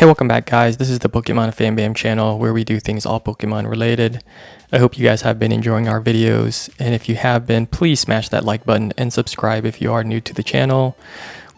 Hey, welcome back guys. This is the Pokemon Fan Bam channel where we do things all Pokemon related. I hope you guys have been enjoying our videos, and if you have been, please smash that like button and subscribe if you are new to the channel.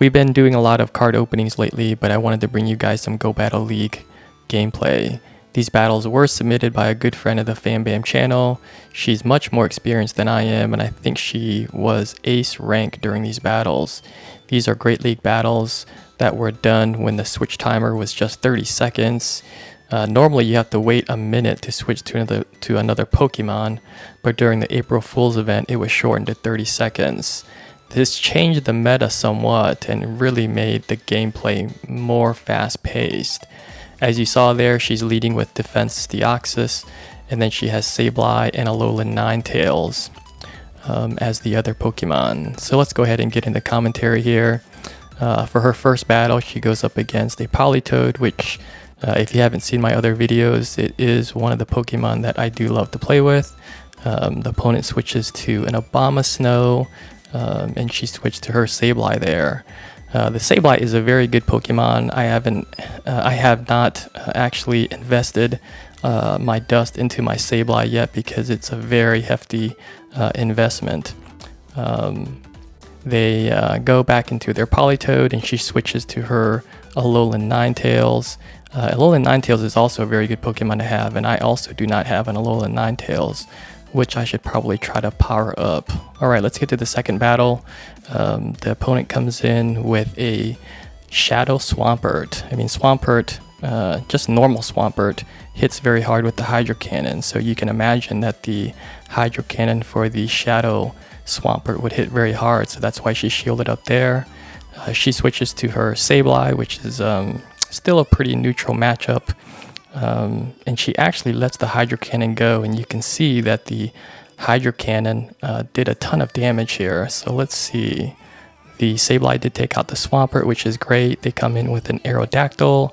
We've been doing a lot of card openings lately, but I wanted to bring you guys some Go Battle League gameplay. These battles were submitted by a good friend of the Fan Bam channel. She's much more experienced than I am, and I think she was ace rank during these battles. These are Great League battles that were done when the switch timer was just 30 seconds. Normally you have to wait a minute to switch to another Pokemon, but during the April Fool's event it was shortened to 30 seconds. This changed the meta somewhat and really made the gameplay more fast-paced. As you saw there, she's leading with Defense Deoxys, and then she has Sableye and Alolan Ninetales as the other Pokemon. So let's go ahead and get into commentary here. For her first battle, she goes up against a Politoed, which if you haven't seen my other videos, it is one of the Pokemon that I do love to play with. The opponent switches to an Abomasnow, and she switched to her Sableye there. The Sableye is a very good Pokemon. I have not actually invested my dust into my Sableye yet because it's a very hefty investment. They go back into their Politoed, and she switches to her Alolan Ninetales. Alolan Ninetales is also a very good Pokemon to have, and I also do not have an Alolan Ninetales, which I should probably try to power up. Alright, let's get to the second battle. The opponent comes in with a Shadow Swampert. Swampert, just normal Swampert, hits very hard with the Hydro Cannon, so you can imagine that the Hydro Cannon for the Shadow Swampert would hit very hard, so that's why she shielded up there. She switches to her Sableye, which is still a pretty neutral matchup, and she actually lets the Hydro Cannon go, and you can see that the Hydro Cannon did a ton of damage here. So let's see. The Sableye did take out the Swampert, which is great. They come in with an Aerodactyl.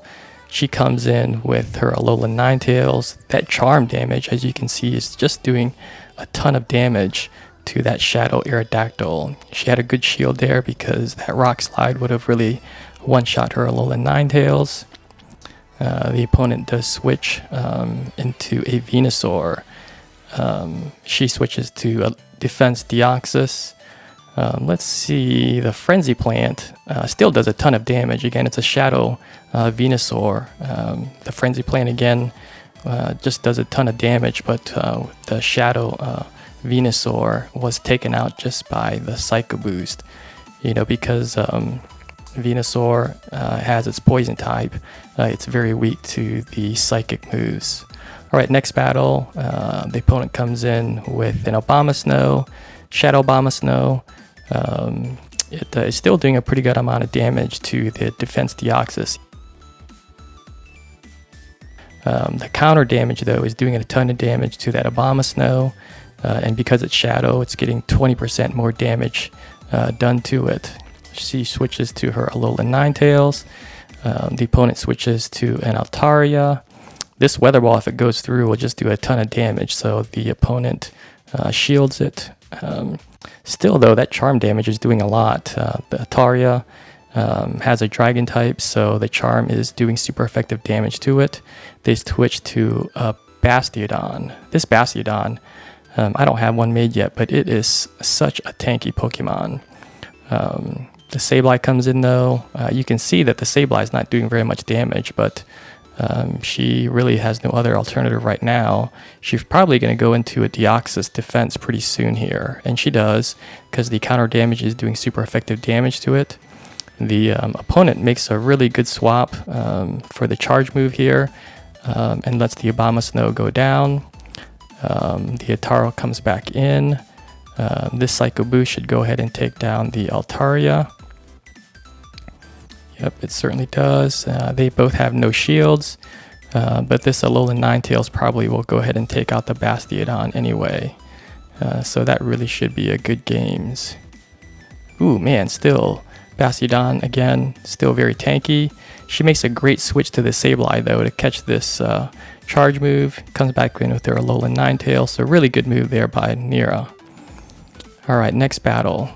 She comes in with her Alolan Ninetales. That charm damage, as you can see, is just doing a ton of damage to that Shadow Aerodactyl. She had a good shield there because that Rock Slide would have really one-shot her Alolan Ninetales. The opponent does switch into a Venusaur. She switches to a Defense Deoxys. Let's see, the Frenzy Plant still does a ton of damage. Again, it's a Shadow Venusaur. The Frenzy Plant again just does a ton of damage, but the Shadow Venusaur was taken out just by the Psycho Boost. Because Venusaur has its poison type, it's very weak to the psychic moves. Alright, next battle, the opponent comes in with an Abomasnow, Shadow Abomasnow. It is still doing a pretty good amount of damage to the Defense Deoxys. The counter damage though is doing a ton of damage to that Abomasnow, and because it's Shadow, it's getting 20% more damage done to it. She switches to her Alolan Ninetales. The opponent switches to an Altaria. This Weather Ball, if it goes through, will just do a ton of damage, so the opponent shields it. Still though, that charm damage is doing a lot. The Altaria has a Dragon type, so the charm is doing super effective damage to it. They switch to a Bastiodon. This Bastiodon, I don't have one made yet, but it is such a tanky Pokemon. The Sableye comes in though. You can see that the Sableye is not doing very much damage, but she really has no other alternative right now. She's probably going to go into a Deoxys defense pretty soon here, and she does, because the counter damage is doing super effective damage to it. The opponent makes a really good swap for the charge move here, and lets the Abomasnow go down. The Ataro comes back in. This Psycho Boost should go ahead and take down the Altaria. Yep, it certainly does. They both have no shields, but this Alolan Ninetales probably will go ahead and take out the Bastiodon anyway. So that really should be a good games. Ooh, man, still Bastiodon again, still very tanky. She makes a great switch to the Sableye though to catch this charge move. Comes back in with her Alolan Ninetales, so really good move there by Nira. Alright, next battle.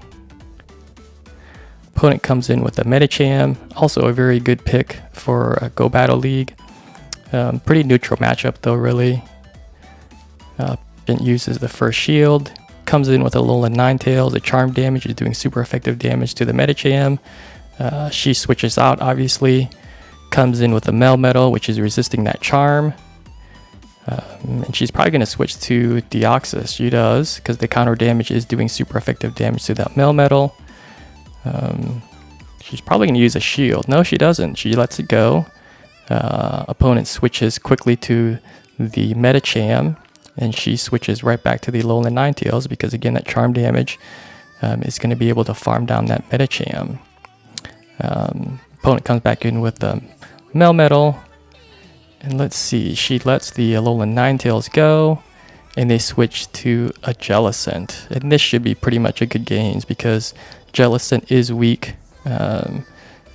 opponent comes in with a Medicham, also a very good pick for a Go Battle League. Pretty neutral matchup though, really. It uses the first shield, comes in with a Alolan Ninetales. The charm damage is doing super effective damage to the Medicham. She switches out, obviously, comes in with a Melmetal, which is resisting that charm. And she's probably going to switch to Deoxys. She does, because the counter damage is doing super effective damage to that Melmetal. She's probably going to use a shield. No, she doesn't. She lets it go. Opponent switches quickly to the Medicham, and she switches right back to the Alolan Ninetales because, again, that charm damage is going to be able to farm down that Medicham. Opponent comes back in with the Melmetal, and let's see, she lets the Alolan Ninetales go, and they switch to a Jellicent. And this should be pretty much a good games because Jellicent is weak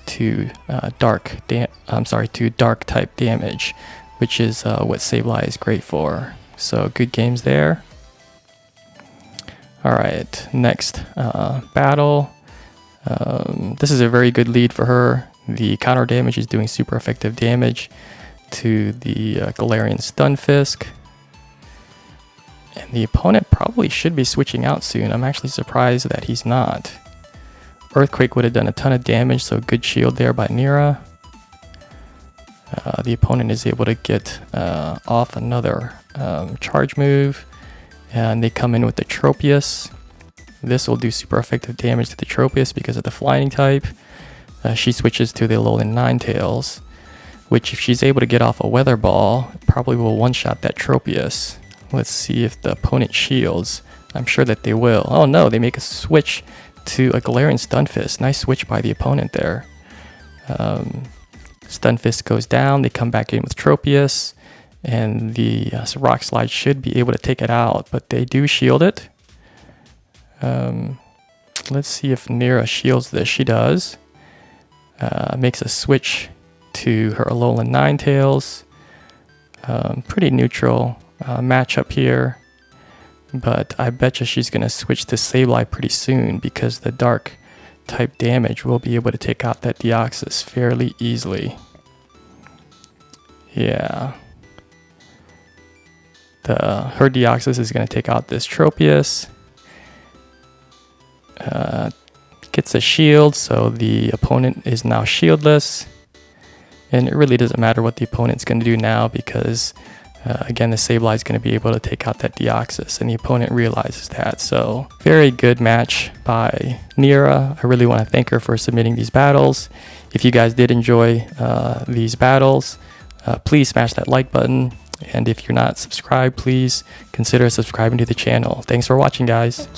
to dark type damage, which is what Sableye is great for. So good games there. All right, next battle. This is a very good lead for her. The counter damage is doing super effective damage to the Galarian Stunfisk. And the opponent probably should be switching out soon. I'm actually surprised that he's not. Earthquake would have done a ton of damage, so good shield there by Nira. The opponent is able to get off another charge move, and they come in with the Tropius. This will do super effective damage to the Tropius because of the flying type. She switches to the Alolan Ninetales, which if she's able to get off a Weather Ball, probably will one-shot that Tropius. Let's see if the opponent shields. I'm sure that they will. Oh no, they make a switch to a Galarian Stunfisk. Nice switch by the opponent there. Stunfisk goes down, they come back in with Tropius, and the Rock Slide should be able to take it out, but they do shield it. Let's see if Nira shields this. She does. Makes a switch to her Alolan Ninetales. Pretty neutral matchup here, but I bet you she's going to switch to Sableye pretty soon because the dark type damage will be able to take out that Deoxys fairly easily. Yeah. Her Deoxys is going to take out this Tropius. Gets a shield, so the opponent is now shieldless. And it really doesn't matter what the opponent's going to do now because, again, the Sableye is going to be able to take out that Deoxys, and the opponent realizes that. So, very good match by Nira. I really want to thank her for submitting these battles. If you guys did enjoy these battles, please smash that like button. And if you're not subscribed, please consider subscribing to the channel. Thanks for watching, guys.